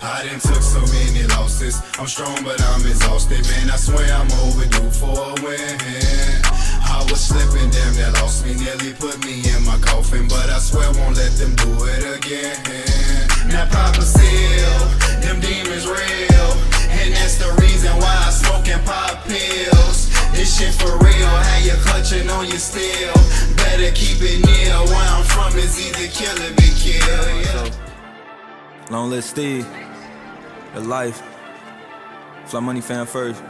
I done took so many losses. I'm strong, but I'm exhausted. Man, I swear I'm overdue for a win. I was slipping, damn, that lost me. Nearly put me in my coffin, but I swear won't let them do it again. Now Papa still, them demons real, and that's the reason why I smoke and pop pills. This shit for real, how you clutching on your steel. Better keep it near, where I'm from is either kill or be killed. Yeah. Long live Steve, the life, Fly Money fan first.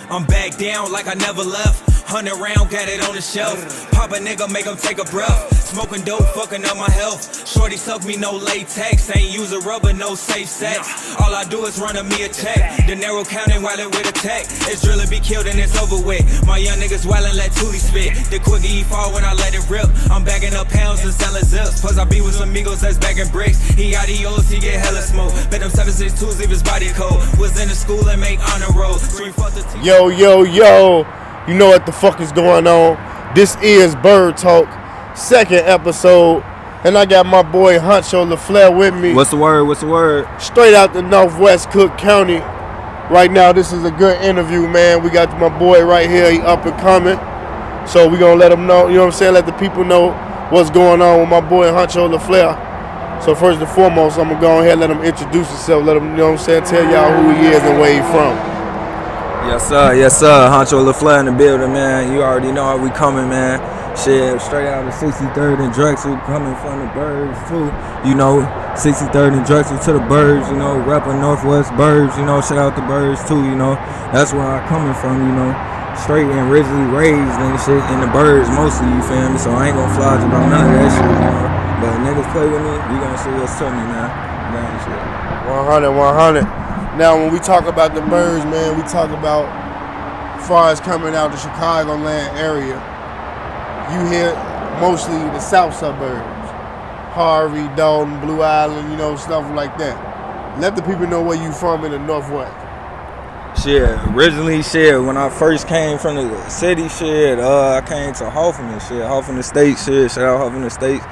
I'm back down like I never left. 100 round, got it on the shelf. Pop a nigga, make him take a breath. Smoking dope, fucking up my health. Shorty suck me, no latex. Ain't use a rubber, no safe sex. All I do is run me a check. The narrow counting wildin' with a tech. It's drill and be killed and it's over with. My young niggas wildin', let Tootie spit. The quickie he fall when I let it rip. I'm bagging up pounds and selling zips. Plus I be with some amigos that's bagging bricks. He got EOs, he get hella smoke. Bet them 762s leave his body cold. Was in the school and make honor roll. Yo, you know what the fuck is going on. This is BirdTalk, second episode, and I got my boy Huncho Laflare with me. What's the word? Straight out the Northwest Cook County. Right now, this is a good interview, man. We got my boy right here, he up and coming. So we gonna let him know, you know what I'm saying, let the people know what's going on with my boy Huncho Laflare. So first and foremost, I'm gonna go ahead and let him introduce himself, let him, you know what I'm saying, tell y'all who he is and where he from. Yes sir, Huncho Laflare in the building, man. You already know how we coming, man. Shit, straight out of 63rd and Drexel, coming from the Birds too. You know, 63rd and Drexel to the Birds, you know, repping Northwest Birds, you know, shout out the Birds too, you know. That's where I'm coming from, you know. Straight and originally raised and shit in the Birds mostly, you feel me? So I ain't gonna fly about none of that shit, you know. But niggas play with me, you gonna see what's to me, man. Damn shit. 100. Now, when we talk about the Birds, man, we talk about as far as coming out the Chicagoland area, you hear mostly the south suburbs, Harvey, Dalton, Blue Island, you know, stuff like that. Let the people know where you from in the Northwest. Shit, originally, when I first came from the city, I came to Hoffman, Hoffman Estates, shout out Hoffman Estates,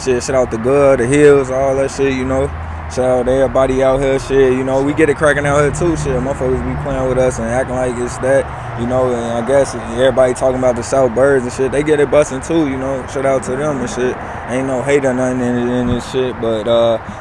shout out the Good, the Hills, all that shit, you know. Shout out to everybody out here, you know, we get it cracking out here too, motherfuckers be playing with us and acting like it's that, you know, and I guess everybody talking about the South Birds and shit, they get it busting too, you know, shout out to them and shit, ain't no hate or nothing in this shit, but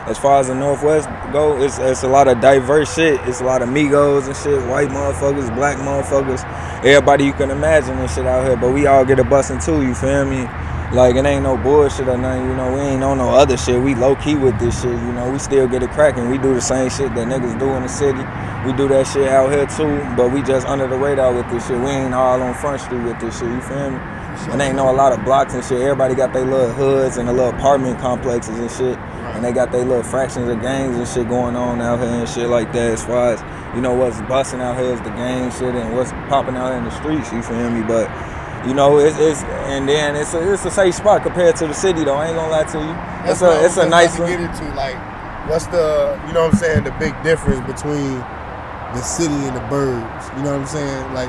as far as the Northwest go, it's a lot of diverse shit, it's a lot of Migos and shit, white motherfuckers, black motherfuckers, everybody you can imagine and shit out here, but we all get it busting too, you feel me? Like, it ain't no bullshit or nothing, you know, we ain't on no other shit, we low-key with this shit, you know, we still get it cracking, we do the same shit that niggas do in the city, we do that shit out here too, but we just under the radar with this shit, we ain't all on Front Street with this shit, you feel me? And ain't no a lot of blocks and shit, everybody got their little hoods and their little apartment complexes and shit, and they got their little fractions of gangs and shit going on out here and shit like that, as far as, you know, what's busting out here is the gang shit and what's popping out in the streets, you feel me, but you know, it's a safe spot compared to the city though. I ain't gonna lie to you. It's a nice one. Get into like, what's the, you know what I'm saying, the big difference between the city and the Birds? You know what I'm saying? Like,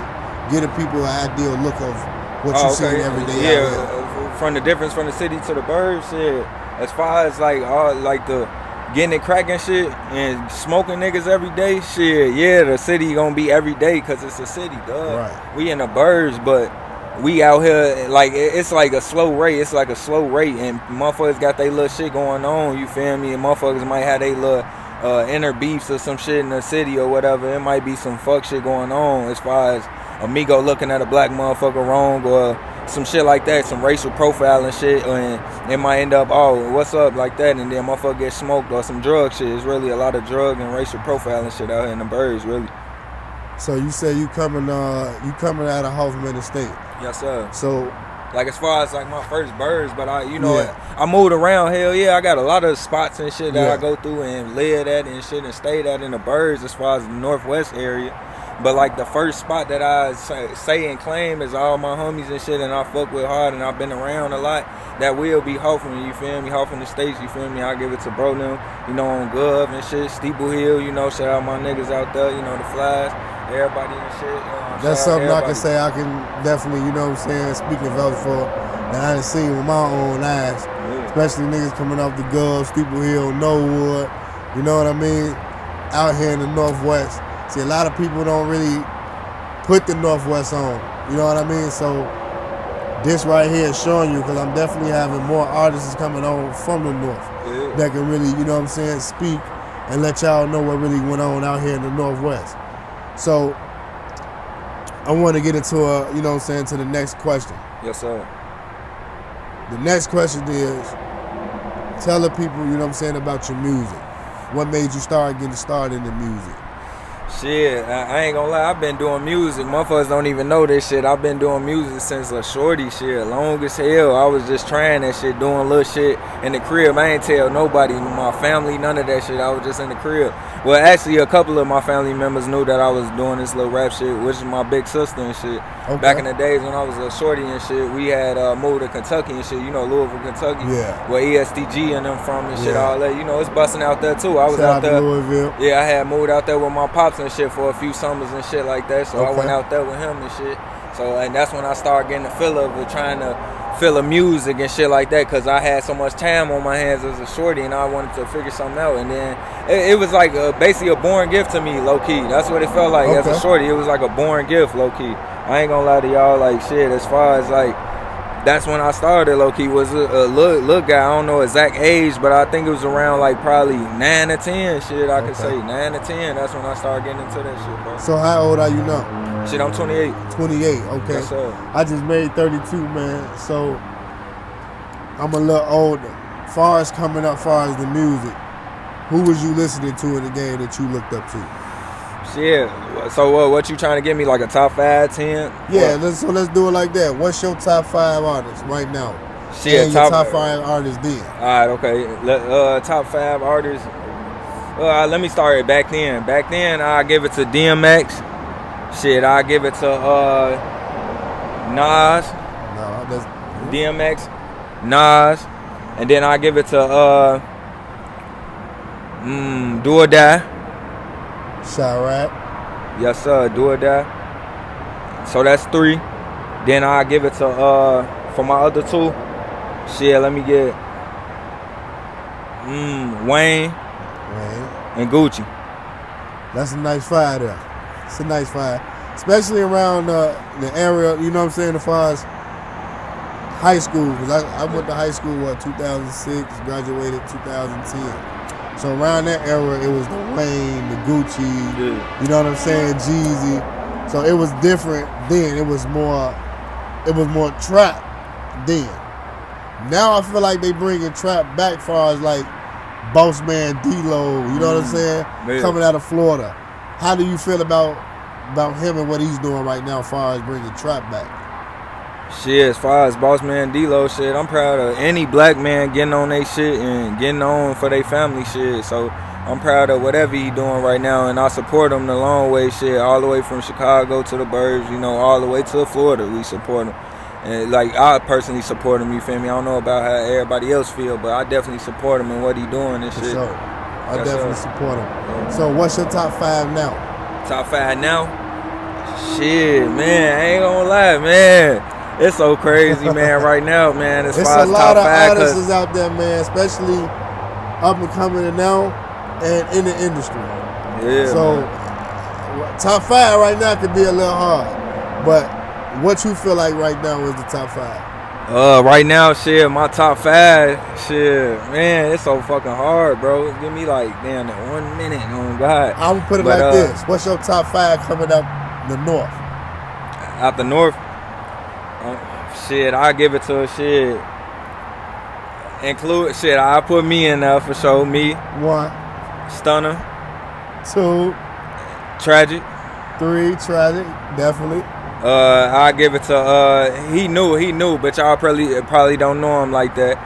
give the people an ideal look of what you see every day. Yeah, from the difference from the city to the Birds, shit. As far as like the getting it cracking shit and smoking niggas every day, shit. Yeah, the city gonna be every day because it's a city, dog. Right. We in the Birds, but we out here, like, it's like a slow rate. It's like a slow rate, and motherfuckers got their little shit going on, you feel me? And motherfuckers might have their little inner beefs or some shit in the city or whatever. It might be some fuck shit going on as far as amigo looking at a black motherfucker wrong or some shit like that, some racial profiling shit, and it might end up, oh, what's up, like that, and then motherfucker get smoked or some drug shit. It's really a lot of drug and racial profiling shit out here in the Birds, really. So you say you coming out of Hoffman Estate? Yes, sir. So, like, as far as like my first Birds, but I moved around. Hell yeah, I got a lot of spots and shit that I go through and live at and shit and stayed at in the Birds as far as the Northwest area. But like the first spot that I say and claim is all my homies and shit, and I fuck with hard, and I've been around a lot. That will be Hoffman, you feel me? Hoffman Estates, you feel me? I give it to bro them, you know, on Gov and shit, Steeple Hill, you know, shout out my niggas out there, you know, the Flies, everybody and shit. That's something I can say I can definitely, you know what I'm saying, speak and vouch for. that I done seen with my own eyes. Especially niggas coming off the Gulf, Steeple Hill, Norwood, you know what I mean? Out here in the Northwest. See, a lot of people don't really put the Northwest on, you know what I mean? So this right here is showing you, because I'm definitely having more artists coming on from the North that can really, you know what I'm saying, speak and let y'all know what really went on out here in the Northwest. So I want to get into you know what I'm saying, to the next question. Yes, sir. The next question is, tell the people, you know what I'm saying, about your music. What made you start getting started in the music? Shit, I ain't gonna lie, I've been doing music. Motherfuckers don't even know this shit. I've been doing music since a shorty shit, long as hell. I was just trying that shit, doing little shit in the crib. I ain't tell nobody, my family, none of that shit. I was just in the crib. Well, actually, a couple of my family members knew that I was doing this little rap shit, which is my big sister and shit. Okay. Back in the days when I was a shorty and shit, we had moved to Kentucky and shit, you know, Louisville, Kentucky. Yeah. Where ESTG and them from and shit, all that. You know, it's busting out there too. I was out there. Louisville. Yeah, I had moved out there with my pops and shit for a few summers and shit like that. So I went out there with him and shit. So, and that's when I started getting the feel of it, trying to feel of music and shit like that, because I had so much time on my hands as a shorty and I wanted to figure something out. And then it was like basically a born gift to me, low key. That's what it felt like as a shorty. It was like a born gift, low key. I ain't gonna lie to y'all, like shit, as far as like, that's when I started, low key, was a little guy. I don't know exact age, but I think it was around like probably 9 or 10, shit, I could say 9 or 10. That's when I started getting into that shit, bro. So how old are you now? Shit, I'm 28. 28, okay. Yes, sir. I just made 32, man, so I'm a little older. Far as coming up, far as the music, who was you listening to in the game that you looked up to? Shit, so what you trying to get me, like a top 5, 10? Yeah, let's do it like that. What's your top 5 artists right now? Shit, and your top 5 artists then. Alright, okay. Top 5 artists. Let me start it back then. Back then, I give it to DMX. Shit, I give it to Nas. No, that's DMX, Nas, and then I give it to Do or Die. Chirac. Yes, sir, Do or Die. So that's 3. Then I give it to for my other 2. Shit, let me get Wayne and Gucci. That's a nice 5 there. It's a nice 5. Especially around the area, you know what I'm saying, as far as high school. Because I went to high school, 2006, graduated 2010. So around that era, it was the Wayne, the Gucci, you know what I'm saying, Jeezy. So it was different then. It was more trap then. Now I feel like they bringing trap back far as like Boss Man D-Lo, you know what I'm saying? Man. Coming out of Florida. How do you feel about him and what he's doing right now as far as bringing trap back? Shit, as far as Boss Man D-Lo shit, I'm proud of any black man getting on they shit and getting on for their family shit. So I'm proud of whatever he doing right now, and I support him the long way shit, all the way from Chicago to the Burbs, you know, all the way to Florida. We support him. And like, I personally support him, you feel me? I don't know about how everybody else feel, but I definitely support him and what he doing and shit. Sure. I definitely support him. So what's your top 5 now? Top 5 now? Shit, man, I ain't gonna lie, man. It's so crazy, man, right now, man, as far as top 5. It's a lot of artists out there, man, especially up and coming now and in the industry. Yeah. So top 5 right now could be a little hard, but what you feel like right now is the top 5? Right now, shit, my top 5, shit, man, it's so fucking hard, bro. Give me like, damn, that 1 minute, oh God. I'm gonna put it like this. What's your top 5 coming up the north? Out the north? Shit, I give it to shit. Include shit, I put me in there for sure. Me. 1. Stunner. 2. Tragic. 3. Tragic. Definitely. I give it to he knew, but y'all probably don't know him like that.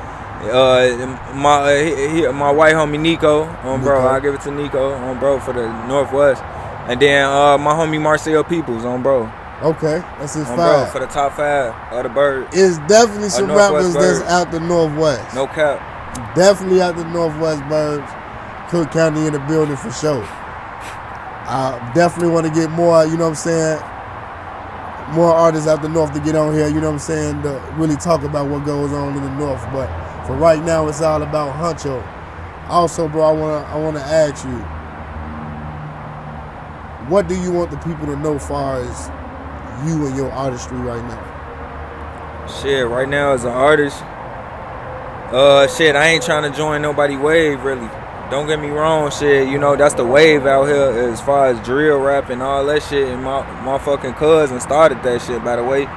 My white homie Nico, bro. I give it to Nico, bro, for the Northwest, and then my homie Marcel Peoples, bro. Okay, that's his 5. Bro, for the top 5 of the Bird. It's definitely some rappers Birds. that's out the Northwest. No cap. Definitely out the Northwest Birds. Cook County in the building for sure. I definitely want to get more, you know what I'm saying, more artists out the north to get on here, you know what I'm saying, to really talk about what goes on in the north. But for right now, it's all about Huncho. Also, bro, I wanna ask you, what do you want the people to know as far as you and your artistry right now? Shit, right now as an artist, shit, I ain't trying to join nobody wave really. Don't get me wrong, shit, you know, that's the wave out here as far as drill rap and all that shit. And my fucking cousin started that shit, by the way.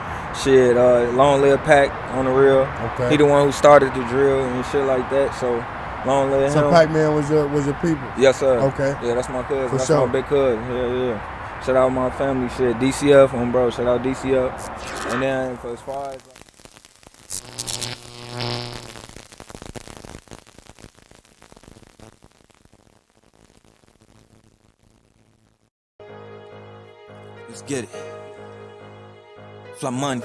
Shit, long live Pac on the real. Okay. He the one who started the drill and shit like that, so long live him. So Pac-Man was your people? Yes, sir. Okay. Yeah, that's my cousin. For that's sure. my big cousin. Yeah. Shout out my family, shit. DCF on bro. Shout out DCF. And then for as far as let's get it. Fly money.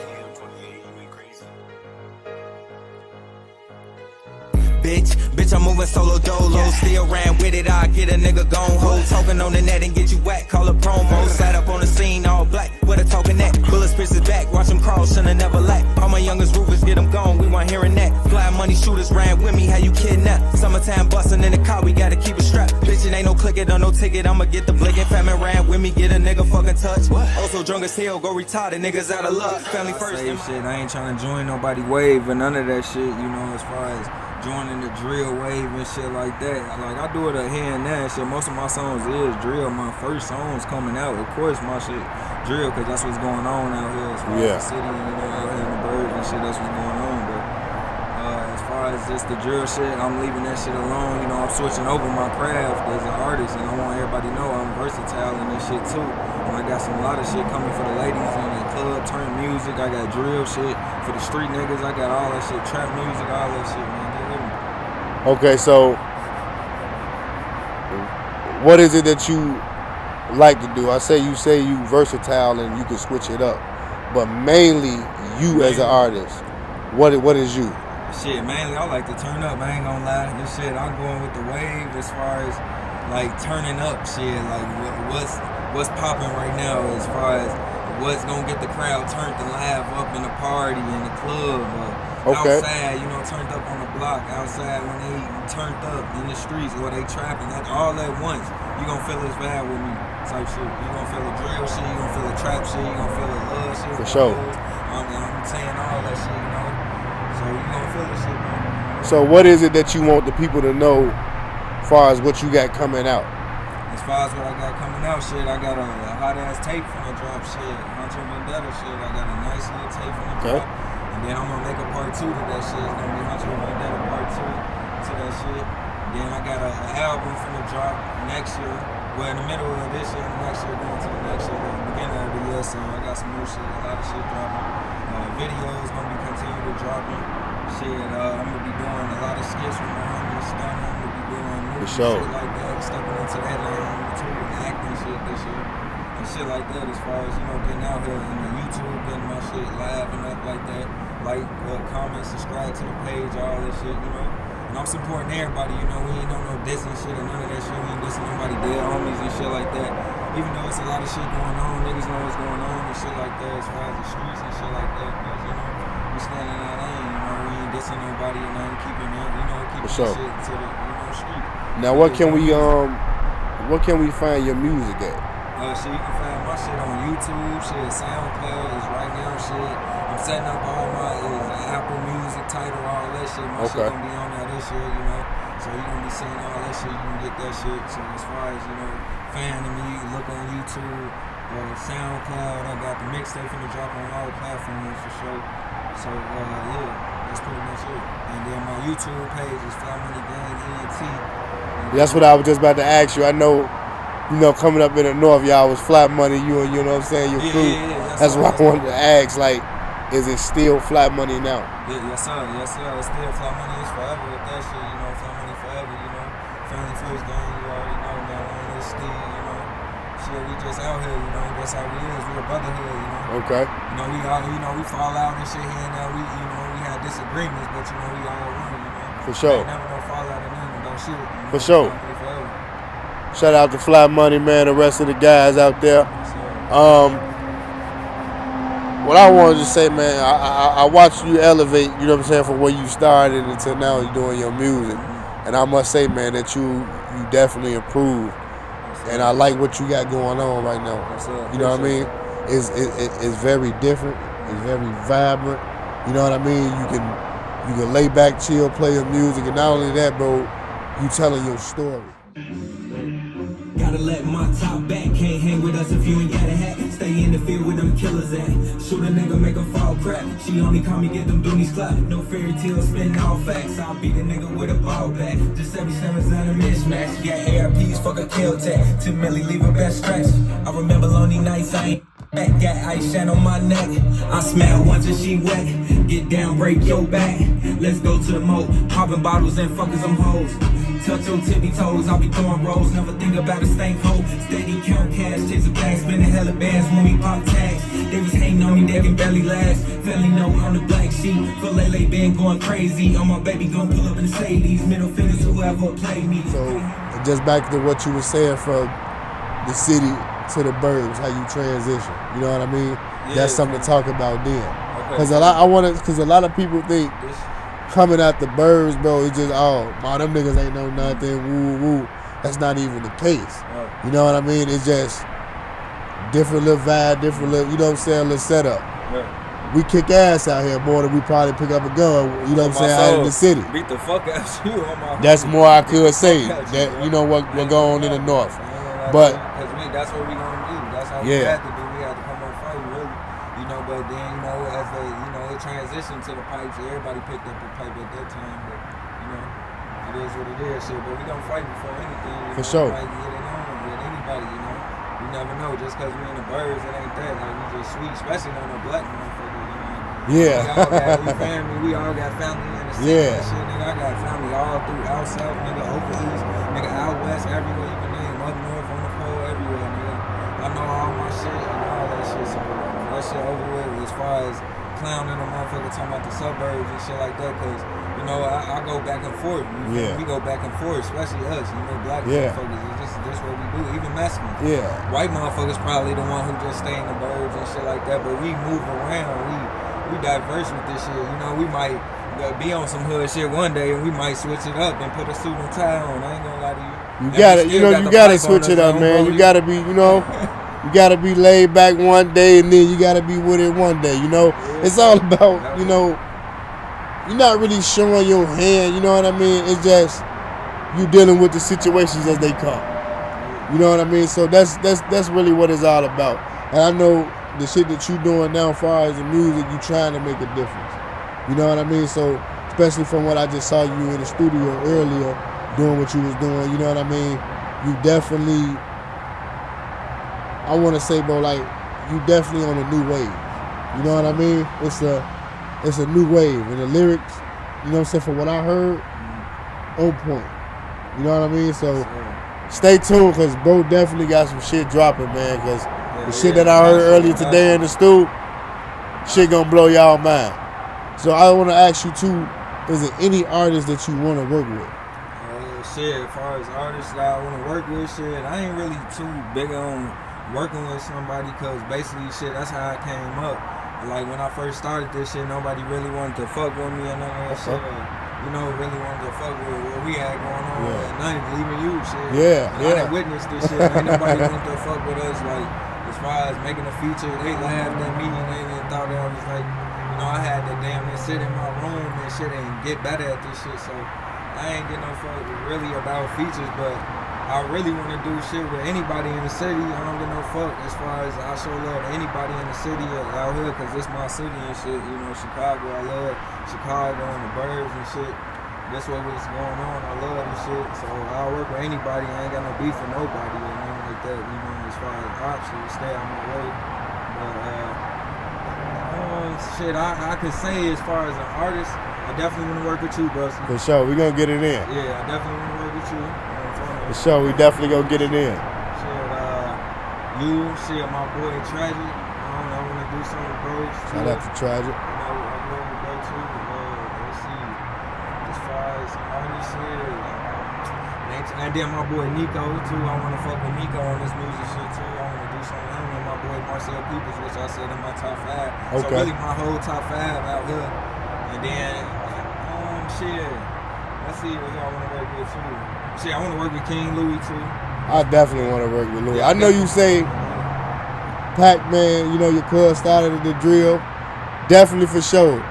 Bitch, I'm moving solo dolo. Still ran with it, I get a nigga gone ho. Talking on the net and get you whack, call it promo. Sat up on the scene, all black, with a talking neck. Bullets pierce back, watch them crawl, shouldn't never lack. All my youngest roofers, get them gone, we want hearing that. Fly money shooters ran with me, how you kidnap? Summertime bustin' in the car, we gotta keep it strapped. Bitch, it ain't no click it on no ticket, I'ma get the blick. And famine ran with me, get a nigga fucking touch. Also drunk as hell, go retarded, niggas out of luck. Family first. Shit, I ain't trying to join nobody wave and none of that shit, you know, as far as joining the drill wave and shit like that. Like, I do it here and there and shit. Most of my songs is drill. My first songs coming out, of course, my shit drill, because that's what's going on out here as far as the city, you know, out here in the birds and shit, that's what's going on. But as far as just the drill shit, I'm leaving that shit alone. You know, I'm switching over my craft as an artist, and I want everybody to know I'm versatile in this shit too. And I got a lot of shit coming for the ladies in the club, turn music. I got drill shit for the street niggas. I got all that shit, trap music, all that shit, man. Okay, so what is it that you like to do? You say you versatile and you can switch it up, but mainly you as an artist, what is you? Shit, mainly I like to turn up. I ain't gonna lie. This shit, I'm going with the wave as far as like turning up shit. Like what's popping right now as far as what's gonna get the crowd turned to laugh up in the party in the club. Outside, you know, turned up on the block. Outside when they turned up in the streets or they trapping, like all at once. You gonna feel this vibe with me type shit. You gonna feel the drill shit. You gonna feel the trap shit. You gonna feel the love shit. For sure. I'm saying all that shit, you know. So you gonna feel this shit, man. So what is it that you want the people to know as far as what you got coming out? As far as what I got coming out, shit, I got a hot ass tape from the drop, shit. Hunter Vendetta shit. I got a nice little tape from the drop. And then I'm gonna make a part 2 to that shit. It's gonna be Hunter Vendetta part 2 to that shit. Then I got an album from the drop next year. Well, in the middle of this year, next year, going to the next year, the beginning of the year. So I got some new shit, a lot of shit dropping. Videos gonna be continue to dropping. Shit, I'm gonna be doing a lot of skits with my homie Stunner. I'm gonna be doing new shit like that, stepping into that lane too, with acting shit this year. And shit like that, as far as, you know, getting out here in the YouTube, getting my shit live and up like that. Like, comment, subscribe to the page, all that shit, you know. And I'm supporting everybody, you know. We ain't on no dissing shit or none of that shit. We ain't dissing nobody, dead homies and shit like that. Even though it's a lot of shit going on, niggas know what's going on and shit like that, as far as the streets and shit like that. But, you know, we stand in our lane, you know. We ain't dissing nobody and nothing, keeping it, you know, keeping shit to the, you know, street. Now, what can we find your music at? Shit, you can find my shit on YouTube, shit, SoundCloud is right now, shit. I'm setting up all my Apple Music, Tidal, all that shit. My shit gonna be on there this year, you know. So you gonna be seeing all that shit, you can get that shit. So as far as, you know, finding me, you can look on YouTube, SoundCloud. I got the mixtape finna drop on all platforms for sure. So yeah, that's pretty much it. And then my YouTube page is Fly Money Gang ENT. That's what I was just about to ask you. I know, you know, coming up in the north, y'all was Flat Money, you know what I'm saying, your crew. That's why I wanted to ask, like, is it still Flat Money now? Yes sir. It's still Flat Money. It's forever with that shit, you know. Flat Money forever, you know. Family first gang, you already know, man. On this Steve, you know. Shit, we just out here, you know. That's how we is. We a brotherhood, you know. Okay. You know, we all, you know, we fall out and shit here and there. We, you know, we had disagreements, but you know, we all one, you know. For sure. Never gonna fall out and nothing about shit. You know? For sure. Shout out to Fly Money, man, the rest of the guys out there. what I wanted to say, man, I watched you elevate, you know what I'm saying, from where you started until now you're doing your music. And I must say, man, that you definitely improved. And I like what you got going on right now. You know what I mean? It's very different. It's very vibrant. You know what I mean? You can lay back, chill, play your music, and not only that, bro, you telling your story. Gotta let my top back, can't hang with us if you ain't got a hat. Stay in the field with them killers at. Shoot a nigga, make him fall crap. She only call me, get them doonies clap. No fairy tales, spitting all facts. I'll beat a nigga with a ball back. Just 77's not a mismatch. Got ARPs, fuck a kill tag. 10 milli, leave a best stretch. I remember lonely nights, I ain't back. Got ice shine on my neck. I smell once and she wet. Get down, break your back. Let's go to the moat. Popping bottles and fuckers them hoes. Touch your tippy toes, I'll be throwing rolls. Never think about a stank hole. Steady count cash, chasing bags, spending hella bands when we pop tags. They was hating on me, they can barely last. Family know on the black sheet. For Lele been going crazy. On my baby gon' pull up and say these middle fingers whoever play me. So just back to what you were saying from the city to the burbs, how you transition. You know what I mean? Yeah, that's something to talk about then. Because a lot of people think coming out the burbs, bro, it's just, them niggas ain't know nothing, woo, woo. That's not even the case. You know what I mean? It's just different little vibe, different little, you know what I'm saying, little setup. We kick ass out here more than we probably pick up a gun, you know what I'm saying, out in the city. Beat the fuck out of you on my That's more I could say, that you know what go on in the north. But that's what we gonna do. That's how we had to do. We had to come up fighting, really. You know, but then, you know, as the, you know, it transitioned to the pipes, everybody picked up the pipe at that time, but, you know, it is what it is, shit. But we gonna fight before anything. For sure. Like, get it on with anybody, you know. You never know. Just because we in the birds, it ain't that. Like, we just sweet, especially on the black motherfuckers, you know. Yeah. We all got family. We all got family in the city. Yeah. Shit, nigga, I got family all through out south, nigga, over east, nigga, out west, everywhere you can name, up north, on the pole, everywhere, nigga. I know all my shit and all that shit, so that shit over with as far as clowning a motherfucker talking about the suburbs and shit like that, because, you know, I go back and forth. We go back and forth, especially us, you know, black motherfuckers. It's just what we do, even Mexicans. Yeah. White motherfuckers probably the one who just stay in the burbs and shit like that, but we move around. We diverse with this shit. You know, we might be on some hood shit one day and we might switch it up and put a suit and tie on. I ain't gonna lie to you. You gotta switch it up, man. You gotta be, you know, you gotta be laid back one day and then you gotta be with it one day, you know. It's all about, you know, you're not really showing your hand, you know what I mean? It's just you dealing with the situations as they come. You know what I mean? So that's really what it's all about. And I know the shit that you doing now as far as the music, you trying to make a difference. You know what I mean? So especially from what I just saw you in the studio earlier, doing what you was doing, you know what I mean? You definitely, I want to say, bro, like, you definitely on a new wave. You know what I mean? It's a new wave. And the lyrics, you know what I'm saying, from what I heard, on point. You know what I mean? So stay tuned, because bro definitely got some shit dropping, man, because the shit that I heard earlier today in the stew, shit gonna blow y'all mind. So I want to ask you too, is there any artist that you want to work with? Shit, as far as artists that I want to work with, shit, I ain't really too big on working with somebody, because basically, shit, that's how I came up. Like, when I first started this shit, nobody really wanted to fuck with me and none of that shit. You know, really wanted to fuck with what we had going on. Not even you, shit. Yeah. I done witnessed this shit. Ain't nobody wanted to fuck with us. Like, as far as making a feature, they laughed at me and they thought that I was like, you know, I had to damn near sit in my room and shit and get better at this shit. So I ain't getting no fuck really about features, but I really want to do shit with anybody in the city. I don't get no fuck as far as I show love to anybody in the city out here, because it's my city and shit. You know, Chicago, I love Chicago and the birds and shit. That's what's going on. I love this shit. So I'll work with anybody. I ain't got no beef with nobody or nothing like that. You know, as far as options, stay out my way. But shit, I could say as far as an artist, I definitely want to work with you, bro. For sure, we gonna get it in. Yeah, I definitely want to work with you. For sure, we definitely gonna get it in. Shit, my boy Tragic. I want to do something, bro. Shout out to Tragic. I know we go too. Let's see. As far as artists, shit, And then my boy Nico too. I want to fuck with Nico on this music shit too. I want to do something with him and my boy Marcel Peoples, which I said in my top 5. So really my whole top 5 out here. And then shit. Let's see what y'all want to work with too. Shit, I want to work with King Louis too. I definitely want to work with Louis. I know you say Pac-Man, you know, your cuz started the drill. Definitely for sure.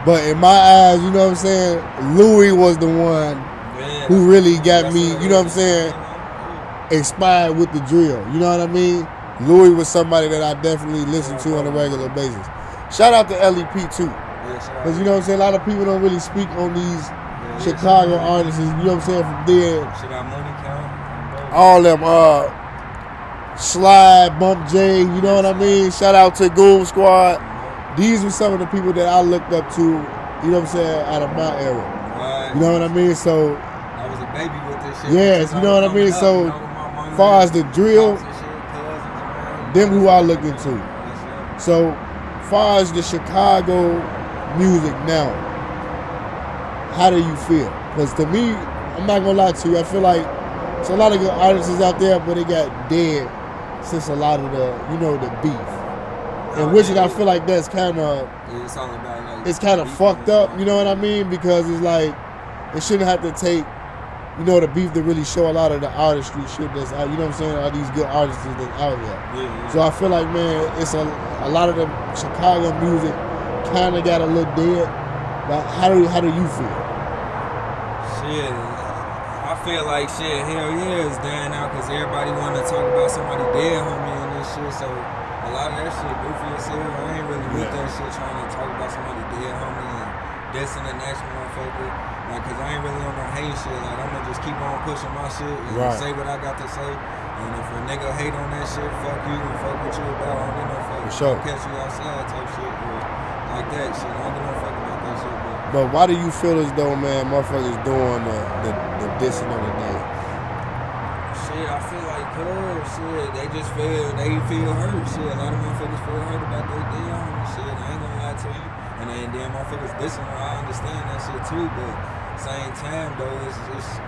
But in my eyes, you know what I'm saying, Louis was the one who really got me, you know what I'm saying, inspired with the drill. You know what I mean? Louis was somebody that I definitely listen to on a regular basis. Shout out to LEP too. Because you know what I'm saying, a lot of people don't really speak on these Chicago artists, you know what I'm saying, from there. All them, Slide, Bump J, you know what I mean? Shout out to Goon Squad. These were some of the people that I looked up to, you know what I'm saying, out of my era. Right. You know what I mean? So I was a baby with this shit. Yes, you know what I mean? So far as the drill, them who I look into. So far as the Chicago music now, how do you feel? Because to me, I'm not gonna lie to you, I feel like there's a lot of good artists out there, but they got dead since a lot of the, you know, the beef. And which I feel like that's kind of, it's kind of fucked up, you know what I mean? Because it's like, it shouldn't have to take, you know, the beef to really show a lot of the artistry shit that's out, you know what I'm saying? All these good artists that's out there. So I feel like, man, it's a lot of the Chicago music kind of got a little dead. But how do you feel? Shit, I feel like shit, hell yeah, it's dying out because everybody want to talk about somebody dead, homie, and this shit. So a lot of that shit goofy as hell. I ain't really with that shit trying to talk about somebody dead, homie, and dissing the next motherfucker. Like, cause I ain't really on no hate shit. Like, I'm gonna just keep on pushing my shit and say what I got to say. And if a nigga hate on that shit, fuck you and fuck what you about. I don't get no fuck. For sure. I'll catch you outside type shit, or like that shit. I don't get no fuck about that shit, bro. But why do you feel as though, man, motherfuckers doing the dissing of the day? Shit, I feel like, shit, they feel hurt. Shit, a lot of motherfuckers feel hurt about their day on and shit. I ain't gonna lie to you. And then motherfuckers dissing, I understand that shit too, but same time though, it's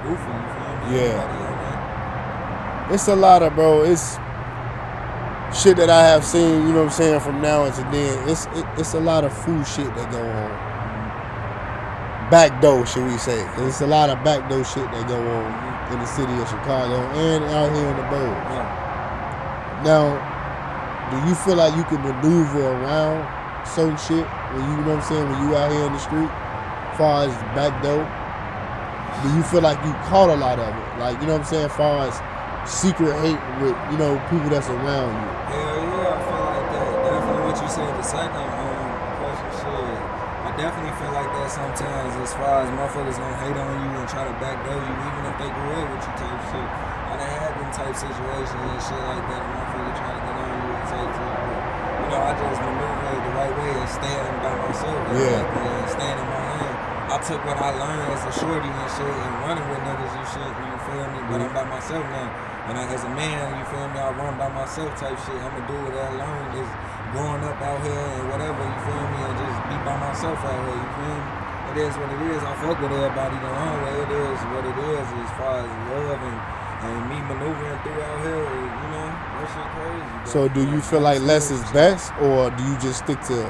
goofy, you feel me? Yeah. It's a lot of, bro, it's shit that I have seen, you know what I'm saying, from now until then. It's a lot of food shit that go on. Backdoor, should we say. Cause it's a lot of backdoor shit that go on in the city of Chicago and out here in the burbs. Now, do you feel like you can maneuver around certain shit when you know what I'm saying, when you out here in the street, as far as backdoor? Do you feel like you caught a lot of it? Like, you know what I'm saying, as far as secret hate with, you know, people that's around you? Hell yeah, I feel like that. Definitely what you said the second question, shit. I definitely feel like that sometimes, as far as motherfuckers gonna hate on you and try to backdoor you, even if they grew up with you type shit. I done had them type situations and shit like that, and motherfuckers trying to get on you and type shit. But, you know, I just maneuver the right way and stand by myself. And stand in my lane. I took what I learned as a shorty and shit and running with niggas and shit, you feel me? But I'm by myself now. And as a man, you feel me, I run by myself type shit. I'ma do what I learned is growing up out here and whatever, you feel me, and just be by myself out here, you feel me? It is what it is. I fuck with everybody the wrong way. It is what it is as far as love and me maneuvering through out here, you know, that shit crazy. Bro. So do you feel like less is best, or do you just stick to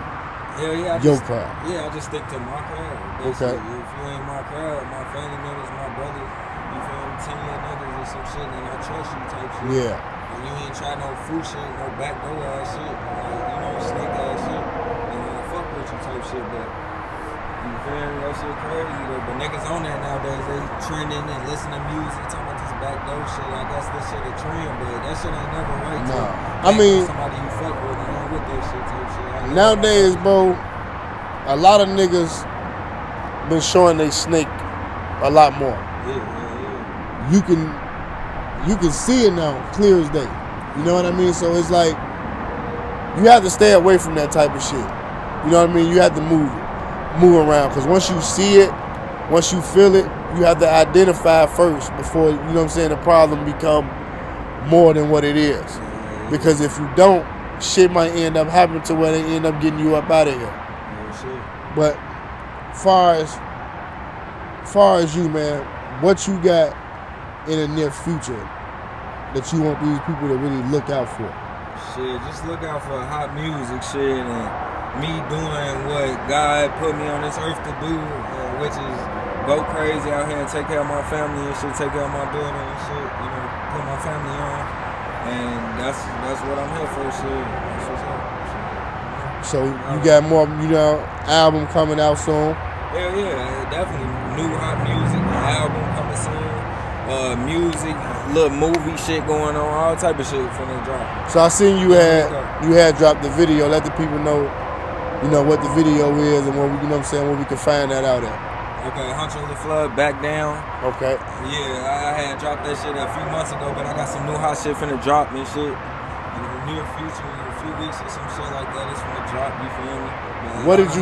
your crowd? Yeah, I just stick to my crowd. Basically. Okay. If you ain't my crowd, my family members, my brothers, you feel me, 10 year niggas or some shit, and I trust you type shit. Yeah. And you ain't try no food shit, no backdoor ass shit, like, you know, snake ass shit. And I fuck with you type shit, but you feel me, that shit crazy though. But niggas on there nowadays, they trending and listen to music, talking about this backdoor shit. I guess this shit a trend, but that shit ain't never right. Nah. I mean, somebody you fuck with, and with that shit type shit. Nowadays, bro, a lot of niggas been showing they snake a lot more. Yeah. You can see it now, clear as day. You know what I mean? So it's like, you have to stay away from that type of shit. You know what I mean? You have to move around, because once you see it, once you feel it, you have to identify first before, you know what I'm saying, the problem become more than what it is. Because if you don't, shit might end up happening to where they end up getting you up out of here. But far as you, man, what you got in the near future that you want these people to really look out for? Shit, just look out for hot music shit and me doing what God put me on this earth to do, which is go crazy out here and take care of my family and shit, take care of my daughter and shit, you know, put my family on. And that's what I'm here for, shit. That's what's up. So you got more, album coming out soon? Hell yeah, definitely new hot music, album coming soon. Music, little movie shit going on, all type of shit from the drop. So I seen you had dropped the video. Let the people know, what the video is and what we, where we can find that out at. Okay, Huncho Laflare, Back Down. Okay. Yeah, I had dropped that shit a few months ago, but I got some new hot shit finna drop and shit. In the near future, in a few weeks or some shit like that, it's finna drop. You feel me? Man, What did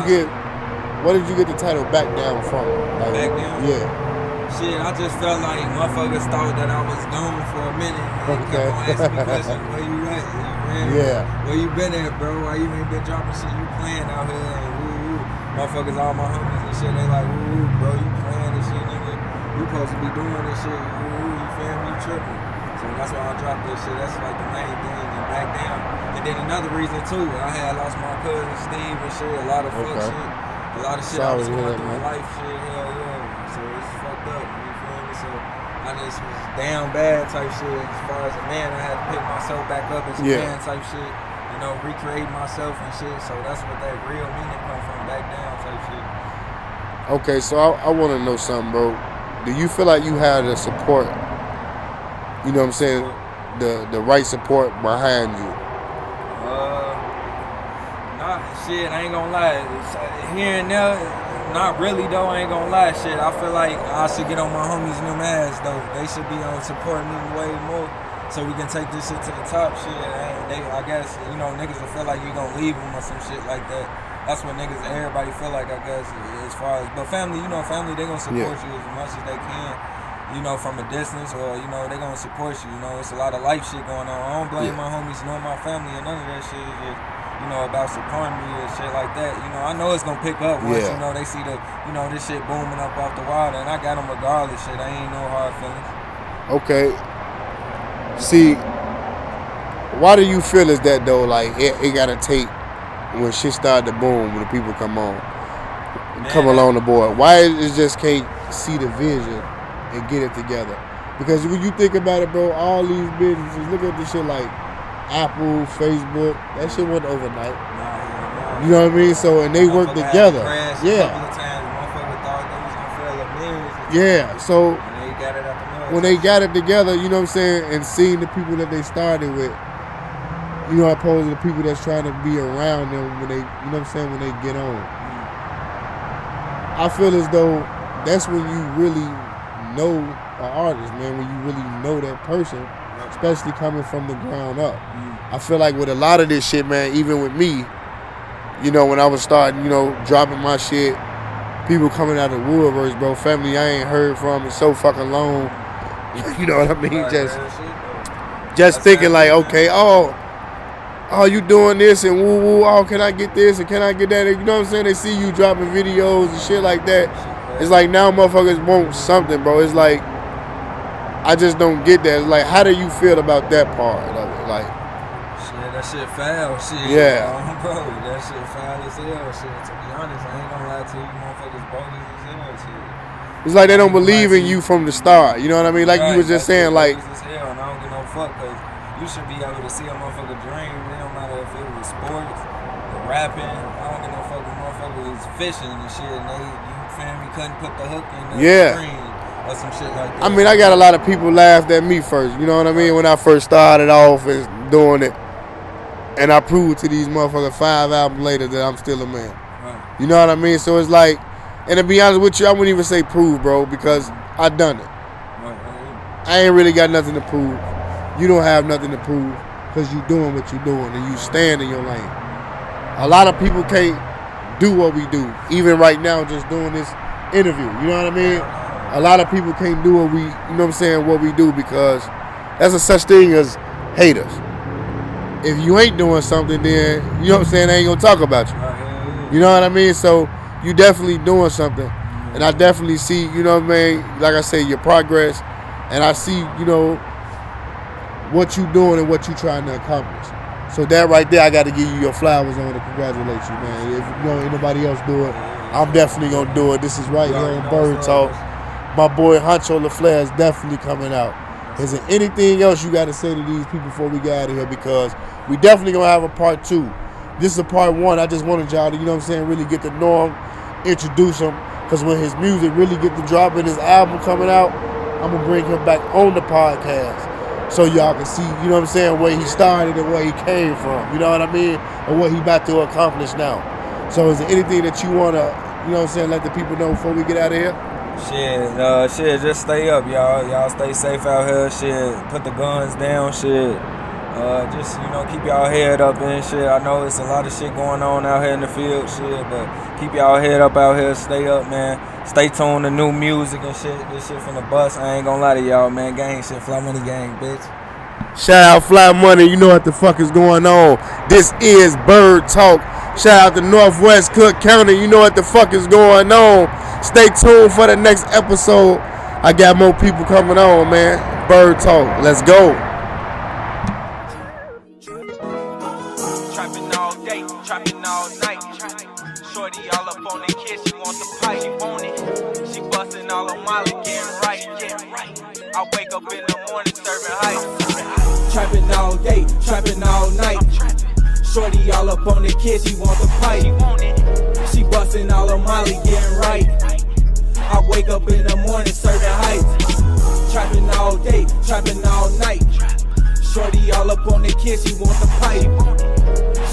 you get the title Back Down from? Like, Back Down? Yeah. Shit, I just felt like motherfuckers thought that I was gone for a minute. And Okay. kept on asking me questions, where you at? Yeah. Where you been at, bro? Why you ain't been dropping shit? You playing out here and woo. Motherfuckers, all my homies and shit, they like, woo, bro, you playing this shit, nigga. You supposed to be doing this shit. Woo, you feel me? You tripping. So that's why I dropped this shit. That's like the main thing. And Back Down. And then another reason too, I had lost my cousin Steve and shit. A lot of fuck shit. A lot of shit I was going through in life shit. Hell yeah. So it's fucked up. You feel me? So I just was down bad type shit. As far as a man, I had to pick myself back up as a man type shit. Recreate myself and shit. So that's what that real meaning come from. Back Down type shit. Okay, so I want to know something, bro. Do you feel like you had the support? You know what I'm saying? The right support behind you. Nah, shit, I ain't gonna lie. Here and there, not really though, I ain't gonna lie. Shit, I feel like I should get on my homies' new ass though. They should be on supporting me way more so we can take this shit to the top. Shit, I guess, niggas will feel like you gonna leave them or some shit like that. That's what everybody feel like, I guess, as far as, but family, family, they gonna support you as much as they can. From a distance, or they gonna support you. It's a lot of life shit going on. I don't blame my homies nor my family or none of that shit. It's just, about supporting me and shit like that. I know it's gonna pick up once they see the this shit booming up off the water, and I got them regardless. Shit, I ain't no hard feelings. Okay. See, why do you feel is that though? Like it gotta take when shit start to boom, when the people come along the board. Why it just can't see the vision and get it together? Because when you think about it, bro, all these businesses, look at this shit like Apple, Facebook, that shit went overnight. You know what I mean? So, and they work together. Yeah, so when they got it together, you know what I'm saying, and seeing the people that they started with, opposed to the people that's trying to be around them when they, when they get on. I feel as though that's when you really know an artist, man, when you really know that person, especially coming from the ground up. I feel like with a lot of this shit, man, even with me, when I was starting, dropping my shit, people coming out of the woodworks, bro, family I ain't heard from in so fucking long. You know what I mean? Just thinking like, okay, oh, you doing this and woo woo, oh, can I get this and can I get that? You know what I'm saying? They see you dropping videos and shit like that. It's like now motherfuckers want something, bro. It's like, I just don't get that. It's like, how do you feel about that part of it? Like, shit, that shit foul, shit. Yeah. Bro, that shit foul as hell, shit. To be honest, I ain't gonna lie to you, motherfuckers bogus as hell, shit. It's like they don't believe in you from the start. You know what I mean? Like you was just saying, like, bogus as hell, and I don't give no fuck, cause you should be able to see a motherfucker dream. It don't matter if it was sports or rapping. I don't give no fuck if motherfucker was fishing and shit, and they, you feel me, couldn't put the hook in the screen. Or some shit like that. I mean, I got a lot of people laughed at me first. You know what I mean? When I first started off and doing it, and I proved to these motherfuckers 5 albums later that I'm still a man. Right. You know what I mean? So it's like, and to be honest with you, I wouldn't even say prove, bro, because I done it. Right. I ain't really got nothing to prove. You don't have nothing to prove because you doing what you doing and you stand in your lane. A lot of people can't do what we do, even right now, just doing this interview. You know what I mean? A lot of people can't do what we, you know what I'm saying, what we do because there's a such thing as haters. If you ain't doing something, then, you know what I'm saying, they ain't gonna talk about you. You know what I mean? So you definitely doing something. And I definitely see, you know what I mean, like I say, your progress and I see, what you doing and what you trying to accomplish. So that right there, I got to give you your flowers on to congratulate you, man. If anybody else do it, I'm definitely gonna do it. This is right here on Bird Talk. My boy Honcho Laflare is definitely coming out. Is there anything else you got to say to these people before we get out of here? Because we definitely gonna have a part 2. This is a part 1. I just wanted y'all to, really get to know him, introduce him. Because when his music really get to drop and his album coming out, I'm gonna bring him back on the podcast. So y'all can see, where he started and where he came from, you know what I mean? And what he about to accomplish now. So is there anything that you want to, let the people know before we get out of here? Shit, just stay up, y'all. Y'all stay safe out here, shit. Put the guns down, shit. Just, keep y'all head up and shit. I know it's a lot of shit going on out here in the field, shit, but keep y'all head up out here. Stay up, man. Stay tuned to new music and shit. This shit from the bus. I ain't gonna lie to y'all, man. Gang shit, Fly Money Gang, bitch. Shout out Fly Money. You know what the fuck is going on. This is Bird Talk. Shout out to Northwest Cook County. You know what the fuck is going on. Stay tuned for the next episode. I got more people coming on, man. Bird Talk. Let's go. Trapping all day, trapping all night. Shorty all up on the kid, she want the pipe, she want it. She busting all on Molly, getting right. I wake up in the morning serving hype. Trapping all day, trapping all night. Shorty all up on the kid, she want the pipe, she want it. She busting all on Molly, getting right. I wake up in the morning serving hype. Trapping all day, trapping all night. Shorty all up on the kid, she want the pipe.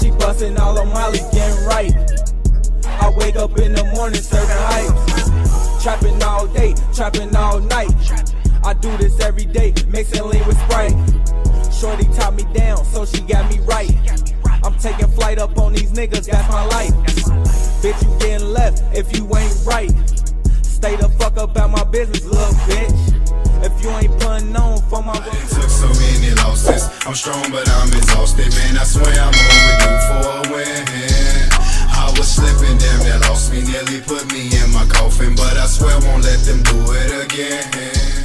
She bustin' all on Molly, getting right. I wake up in the morning serving hype. Trapping all day, trapping all night. I do this every day, mixing lean with Sprite. Shorty taught me down, so she got me right. I'm taking flight up on these niggas, that's my life. Bitch, you getting left if you ain't right. Stay the fuck up out my business, little bitch. If you ain't putting on for my work. Took so many losses. I'm strong, but I'm exhausted, man. I swear I'm overdue for a win. I was slipping, damn, that lost me. Nearly put me in my coffin, but I swear won't let them do it again.